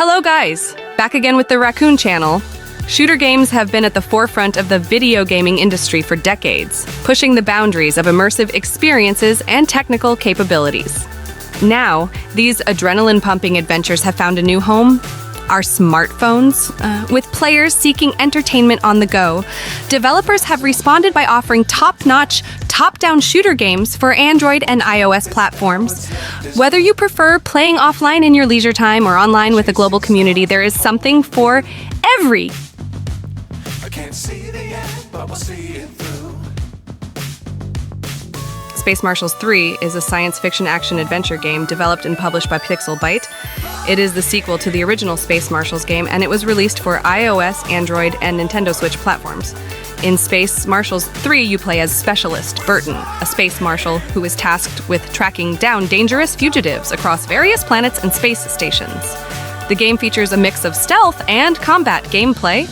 Hello guys! Back again with the Raccoon Channel. Shooter games have been at the forefront of the video gaming industry for decades, pushing the boundaries of immersive experiences and technical capabilities. Now, these adrenaline-pumping adventures have found a new home: our smartphones. With players seeking entertainment on the go, developers have responded by offering top-notch, top-down shooter games for Android and iOS platforms. Whether you prefer playing offline in your leisure time or online with a global community, there is something for every. I can't see the end, but we'll see it through. Space Marshals 3 is a science fiction action-adventure game developed and published by Pixel Byte. It is the sequel to the original Space Marshals game, and it was released for iOS, Android, and Nintendo Switch platforms. In Space Marshals 3, you play as Specialist Burton, a space marshal who is tasked with tracking down dangerous fugitives across various planets and space stations. The game features a mix of stealth and combat gameplay,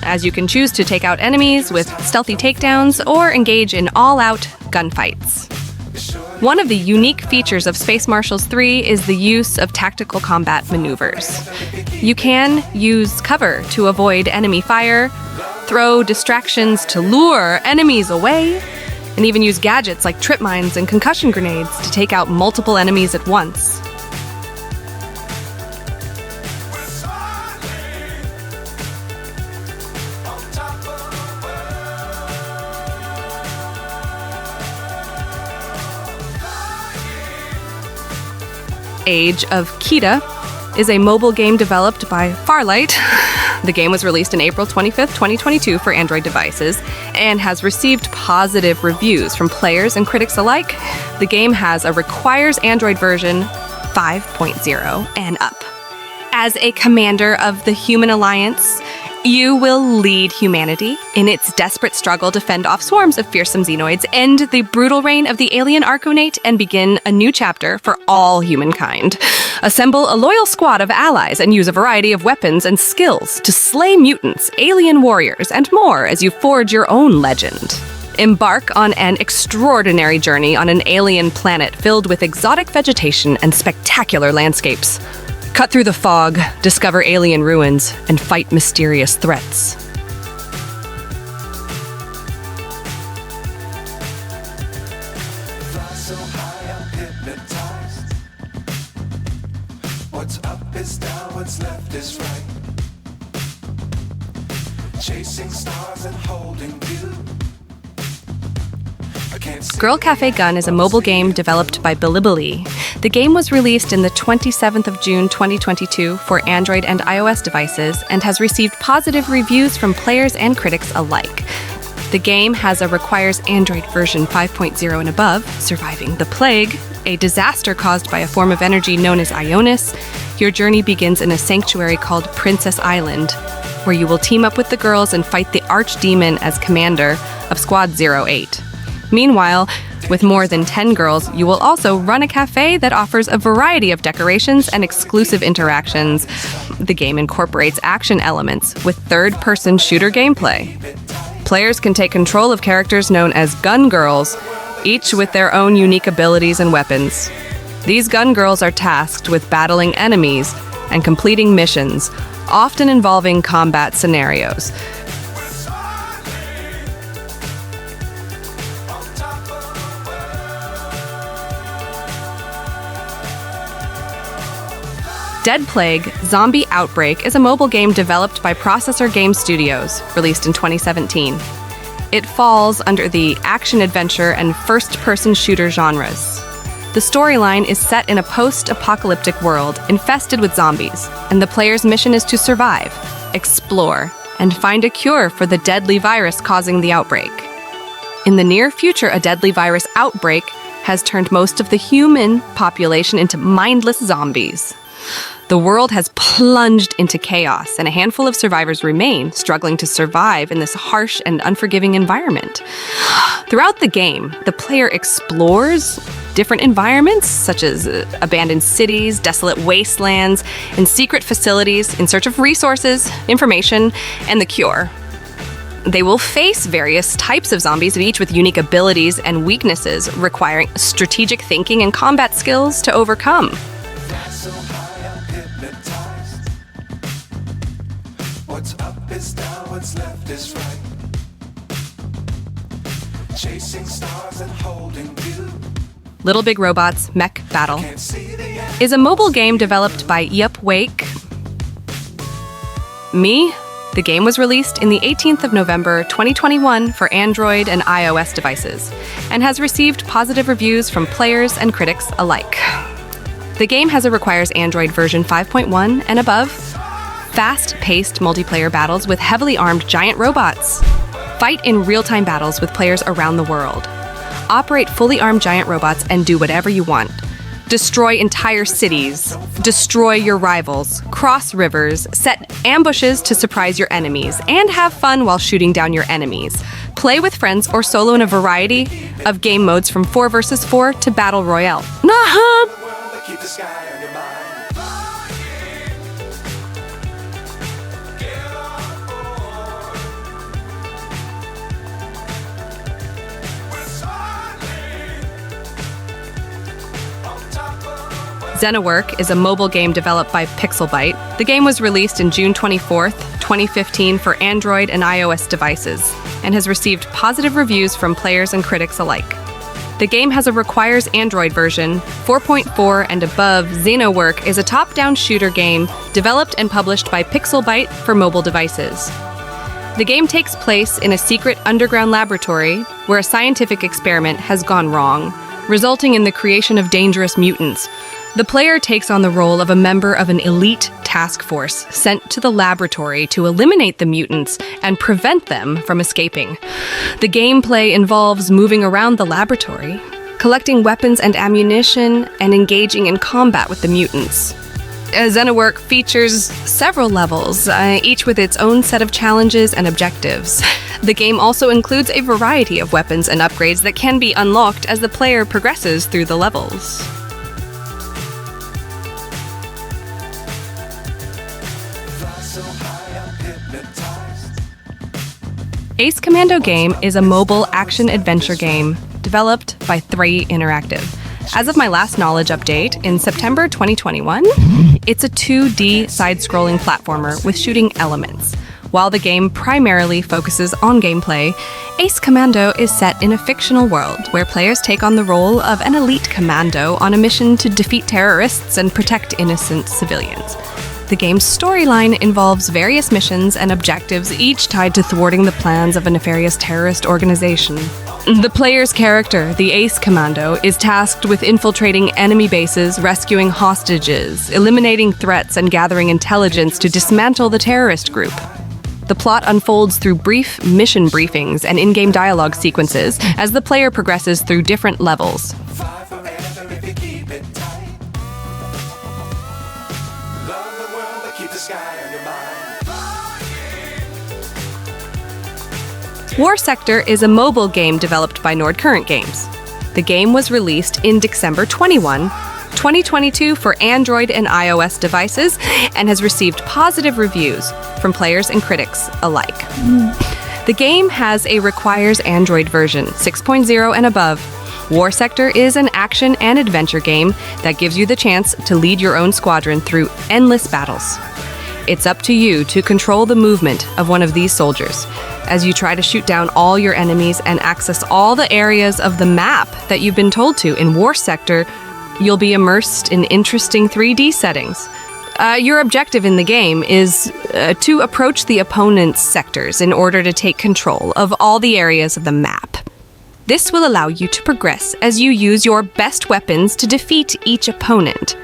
as you can choose to take out enemies with stealthy takedowns or engage in all-out gunfights. One of the unique features of Space Marshals 3 is the use of tactical combat maneuvers. You can use cover to avoid enemy fire, throw distractions to lure enemies away, and even use gadgets like trip mines and concussion grenades to take out multiple enemies at once. Age of Keita is a mobile game developed by Farlight. The game was released on April 25th, 2022 for Android devices and has received positive reviews from players and critics alike. The game has a requires Android version 5.0 and up. As a commander of the Human Alliance, you will lead humanity in its desperate struggle to fend off swarms of fearsome xenoids, end the brutal reign of the alien Arconate, and begin a new chapter for all humankind. Assemble a loyal squad of allies and use a variety of weapons and skills to slay mutants, alien warriors, and more as you forge your own legend. Embark on an extraordinary journey on an alien planet filled with exotic vegetation and spectacular landscapes. Cut through the fog, discover alien ruins, and fight mysterious threats. Fly so high, I'm hypnotized. What's up is down, what's left is right. Chasing stars and holding you. Girl Cafe Gun is a mobile game developed by Bilibili. The game was released in the 27th of June 2022 for Android and iOS devices and has received positive reviews from players and critics alike. The game has a requires Android version 5.0 and above, surviving the plague, a disaster caused by a form of energy known as Ionis. Your journey begins in a sanctuary called Princess Island, where you will team up with the girls and fight the archdemon as commander of Squad 08. Meanwhile, with more than 10 girls, you will also run a cafe that offers a variety of decorations and exclusive interactions. The game incorporates action elements with third-person shooter gameplay. Players can take control of characters known as Gun Girls, each with their own unique abilities and weapons. These Gun Girls are tasked with battling enemies and completing missions, often involving combat scenarios. Dead Plague Zombie Outbreak is a mobile game developed by Processor Game Studios, released in 2017. It falls under the action-adventure and first-person shooter genres. The storyline is set in a post-apocalyptic world infested with zombies, and the player's mission is to survive, explore, and find a cure for the deadly virus causing the outbreak. In the near future, a deadly virus outbreak has turned most of the human population into mindless zombies. The world has plunged into chaos, and a handful of survivors remain, struggling to survive in this harsh and unforgiving environment. Throughout the game, the player explores different environments, such as abandoned cities, desolate wastelands, and secret facilities in search of resources, information, and the cure. They will face various types of zombies, each with unique abilities and weaknesses, requiring strategic thinking and combat skills to overcome. So high, I'm hypnotized. What's up is down, what's left is right. Chasing stars and holding you. Little Big Robot's Mech Battle Can't see the end. is a mobile game developed by Outbreak. The game was released in the 18th of November 2021 for Android and iOS devices, and has received positive reviews from players and critics alike. The game requires Android version 5.1 and above, fast-paced multiplayer battles with heavily armed giant robots, fight in real-time battles with players around the world, operate fully armed giant robots and do whatever you want, destroy entire cities, destroy your rivals, cross rivers, set ambushes to surprise your enemies, and have fun while shooting down your enemies. Play with friends or solo in a variety of game modes from 4 vs 4 to Battle Royale. World that keep the sky on your mind. Xenawork is a mobile game developed by Pixelbyte. The game was released in June 24th, 2015 for Android and iOS devices, and has received positive reviews from players and critics alike. The game requires Android version 4.4 and above. Xenowerk is a top-down shooter game developed and published by Pixelbyte for mobile devices. The game takes place in a secret underground laboratory where a scientific experiment has gone wrong, resulting in the creation of dangerous mutants. The player takes on the role of a member of an elite task force sent to the laboratory to eliminate the mutants and prevent them from escaping. The gameplay involves moving around the laboratory, collecting weapons and ammunition, and engaging in combat with the mutants. Xenowerk features several levels, each with its own set of challenges and objectives. The game also includes a variety of weapons and upgrades that can be unlocked as the player progresses through the levels. Fly so high, I'm hypnotized. Ace Commando game is a mobile action-adventure game developed by 3 Interactive. As of my last knowledge update in September 2021, it's a 2D side-scrolling platformer with shooting elements. While the game primarily focuses on gameplay, Ace Commando is set in a fictional world where players take on the role of an elite commando on a mission to defeat terrorists and protect innocent civilians. The game's storyline involves various missions and objectives, each tied to thwarting the plans of a nefarious terrorist organization. The player's character, the Ace Commando, is tasked with infiltrating enemy bases, rescuing hostages, eliminating threats, and gathering intelligence to dismantle the terrorist group. The plot unfolds through brief mission briefings and in-game dialogue sequences as the player progresses through different levels. Fly forever if you keep it tight. Love the world that keep the sky on your mind. War Sector is a mobile game developed by Nordcurrent Games. The game was released in December 2022 for Android and iOS devices and has received positive reviews from players and critics alike. The game requires Android version 6.0 and above. War Sector is an action and adventure game that gives you the chance to lead your own squadron through endless battles. It's up to you to control the movement of one of these soldiers as you try to shoot down all your enemies and access all the areas of the map that you've been told to. In War Sector, you'll be immersed in interesting 3D settings. Your objective in the game is to approach the opponent's sectors in order to take control of all the areas of the map. This will allow you to progress as you use your best weapons to defeat each opponent.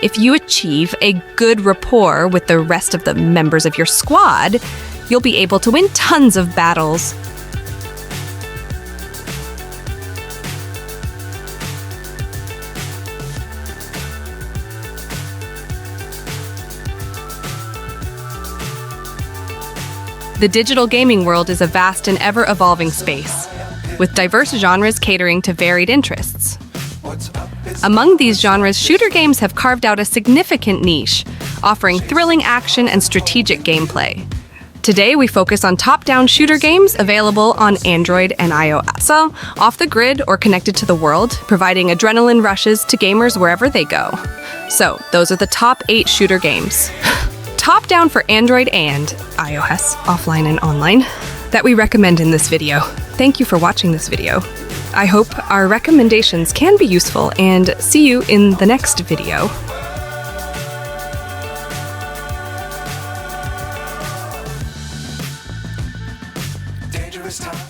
If you achieve a good rapport with the rest of the members of your squad, you'll be able to win tons of battles. The digital gaming world is a vast and ever-evolving space, with diverse genres catering to varied interests. What's up is Among these genres, shooter games have carved out a significant niche, offering thrilling action and strategic gameplay. Today, we focus on top-down shooter games available on Android and iOS, so off the grid or connected to the world, providing adrenaline rushes to gamers wherever they go. So, those are the top 8 shooter games. top-down for Android and iOS, offline and online, that we recommend in this video. Thank you for watching this video. I hope our recommendations can be useful, and see you in the next video. Dangerous time.